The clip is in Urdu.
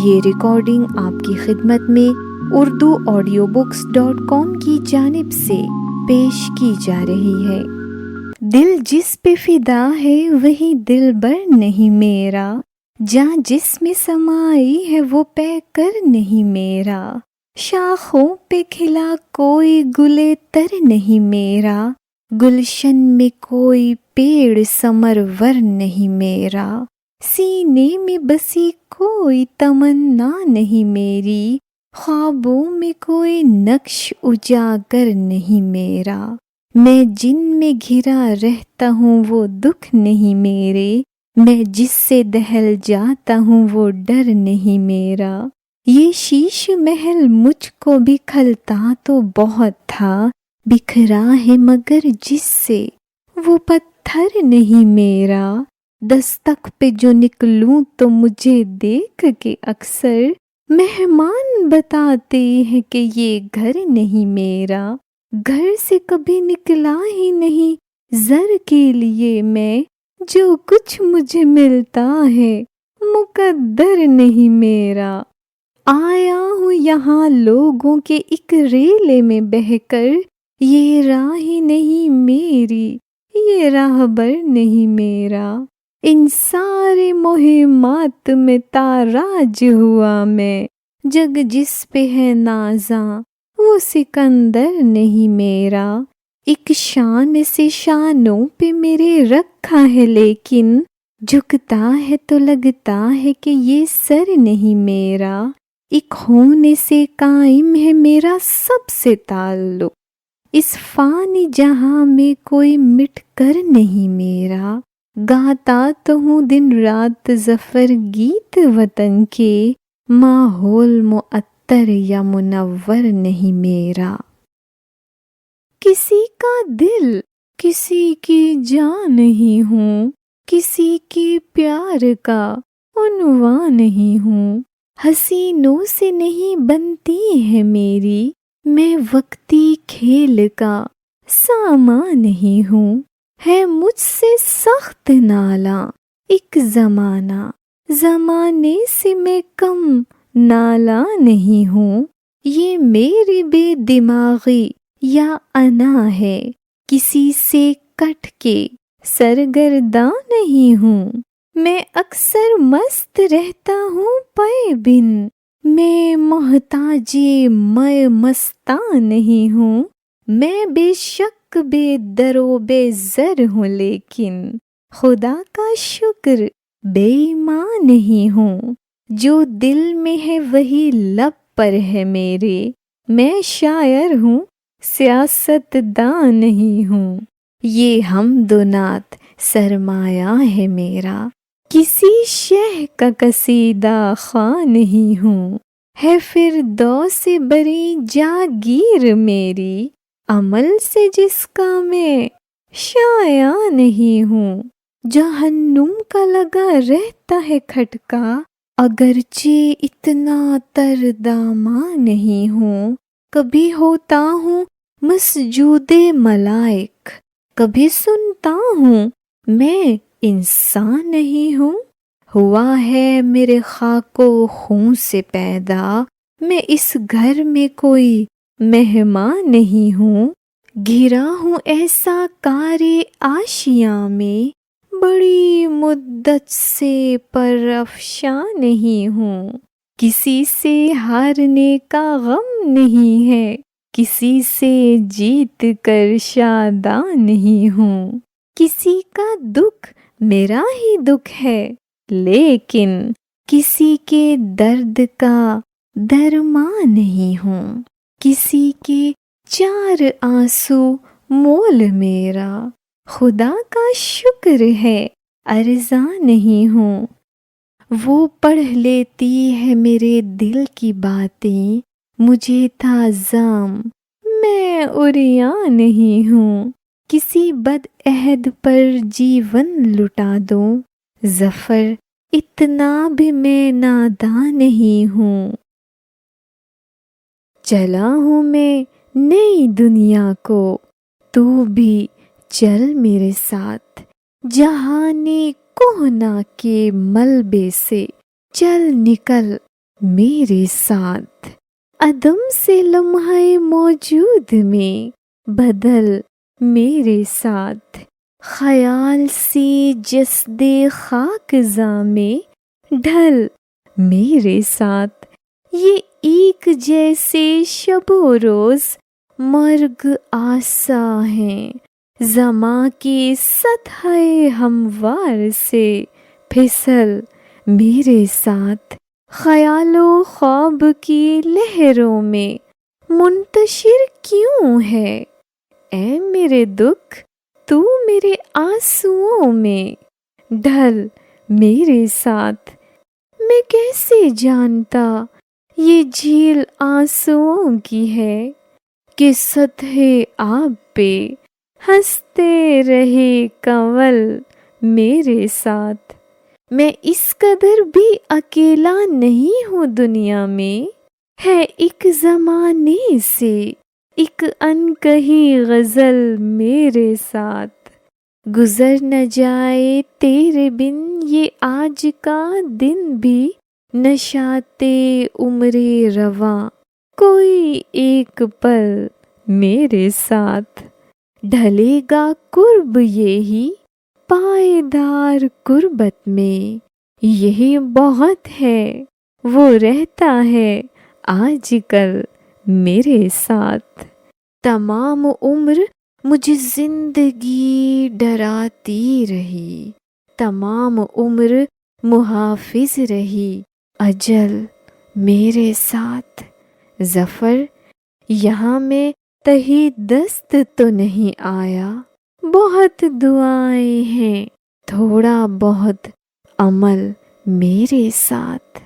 یہ ریکارڈنگ آپ کی خدمت میں urduaudiobooks.com کی جانب سے پیش کی جا رہی ہے۔ دل جس پہ فدا ہے وہی دلبر نہیں میرا، جہاں جس میں سمائی ہے وہ پے کر نہیں میرا، شاخوں پہ کھلا کوئی گلے تر نہیں میرا، گلشن میں کوئی پیڑ ثمرور نہیں میرا، سینے میں بسی کوئی تمنا نہیں میری، خوابوں میں کوئی نقش اجاگر نہیں میرا، میں جن میں گھرا رہتا ہوں وہ دکھ نہیں میرے، میں جس سے دہل جاتا ہوں وہ ڈر نہیں میرا، یہ شیش محل مجھ کو بھی کھلتا تو بہت تھا، بکھرا ہے مگر جس سے وہ پتھر نہیں میرا، دستک پہ جو نکلوں تو مجھے دیکھ کے اکثر مہمان بتاتے ہیں کہ یہ گھر نہیں میرا، گھر سے کبھی نکلا ہی نہیں زر کے لیے میں، جو کچھ مجھے ملتا ہے مقدر نہیں میرا، آیا ہوں یہاں لوگوں کے ایک ریلے میں بہہ کر، یہ راہ ہی نہیں میری، یہ راہبر نہیں میرا، ان سارے مہمات میں تاراج ہوا میں، جگ جس پہ ہے نازاں وہ سکندر نہیں میرا، ایک شان سے شانوں پہ میرے رکھا ہے لیکن، جھکتا ہے تو لگتا ہے کہ یہ سر نہیں میرا، ایک ہونے سے قائم ہے میرا سب سے تعلق، اس فانی جہاں میں کوئی مٹ کر نہیں میرا، گاتا تو ہوں دن رات ظفر گیت وطن کے، ماحول معطر یا منور نہیں میرا، کسی کا دل کسی کی جان نہیں ہوں، کسی کے پیار کا عنوان نہیں ہوں، حسینوں سے نہیں بنتی ہے میری، میں وقتی کھیل کا سامان نہیں ہوں، ہے مجھ سے سخت نالاں ایک زمانہ، زمانے سے میں کم نالاں نہیں ہوں، یہ میری بے دماغی یا انا ہے، کسی سے کٹ کے سرگرداں نہیں ہوں، میں اکثر مست رہتا ہوں پے بن، میں محتاج مے مستاں نہیں ہوں، میں بے شک بے در و بے زر ہوں لیکن خدا کا شکر بے ایمان نہیں ہوں، جو دل میں ہے وہی لب پر ہے میرے، میں شاعر ہوں سیاست داں نہیں ہوں، یہ حمد و نعت سرمایہ ہے میرا، کسی شہ کا قصیدہ خواں نہیں ہوں، ہے فردوس بری جاگیر میری، عمل سے جس کا میں شایع نہیں ہوں، جہنم کا لگا رہتا ہے کھٹکا، اگرچہ اتنا تر داماں نہیں ہوں، کبھی ہوتا ہوں مسجود ملائک، کبھی سنتا ہوں میں انسان نہیں ہوں، ہوا ہے میرے خاک و خون سے پیدا، میں اس گھر میں کوئی مہمان نہیں ہوں، گھرا ہوں ایسا کار آشیاں میں، بڑی مدت سے پر افشاں نہیں ہوں، کسی سے ہارنے کا غم نہیں ہے، کسی سے جیت کر شاداں نہیں ہوں، کسی کا دکھ میرا ہی دکھ ہے لیکن کسی کے درد کا درماں نہیں ہوں، کسی کے چار آنسو مول میرا، خدا کا شکر ہے ارزاں نہیں ہوں، وہ پڑھ لیتی ہے میرے دل کی باتیں، مجھے تھا زام میں عریاں نہیں ہوں، کسی بد عہد پر جیون لٹا دوں، ظفر اتنا بھی میں ناداں نہیں ہوں، چلا ہوں میں نئی دنیا کو تو بھی چل میرے ساتھ، جہانے کوہنا کے ملبے سے چل نکل میرے ساتھ، عدم سے لمحہ موجود میں بدل میرے ساتھ، خیال سے جسد خاکزاں میں ڈھل میرے ساتھ، یہ ایک جیسے شب و روز مرگ آسا ہیں، زماں کی سطح ہموار سے پھسل میرے ساتھ، خیال و خواب کی لہروں میں منتشر کیوں ہے، اے میرے دکھ تو میرے آنسوؤں میں ڈھل میرے ساتھ، میں کیسے جانتا یہ جھیل آنسوؤں کی ہے، کہ سطح آب پہ ہنستے رہے کنول میرے ساتھ، میں اس قدر بھی اکیلا نہیں ہوں دنیا میں، ہے ایک زمانے سے ایک انکہی غزل میرے ساتھ، گزر نہ جائے تیرے بن یہ آج کا دن بھی، نشاط عمر رواں کوئی ایک پل میرے ساتھ، ڈھلے گا قرب یہی پائیدار قربت میں، یہی بہت ہے وہ رہتا ہے آج کل میرے ساتھ، تمام عمر مجھے زندگی ڈراتی رہی، تمام عمر محافظ رہی اجل میرے ساتھ، ظفر یہاں میں تہی دست تو نہیں آیا، بہت دعائیں ہیں تھوڑا بہت عمل میرے ساتھ۔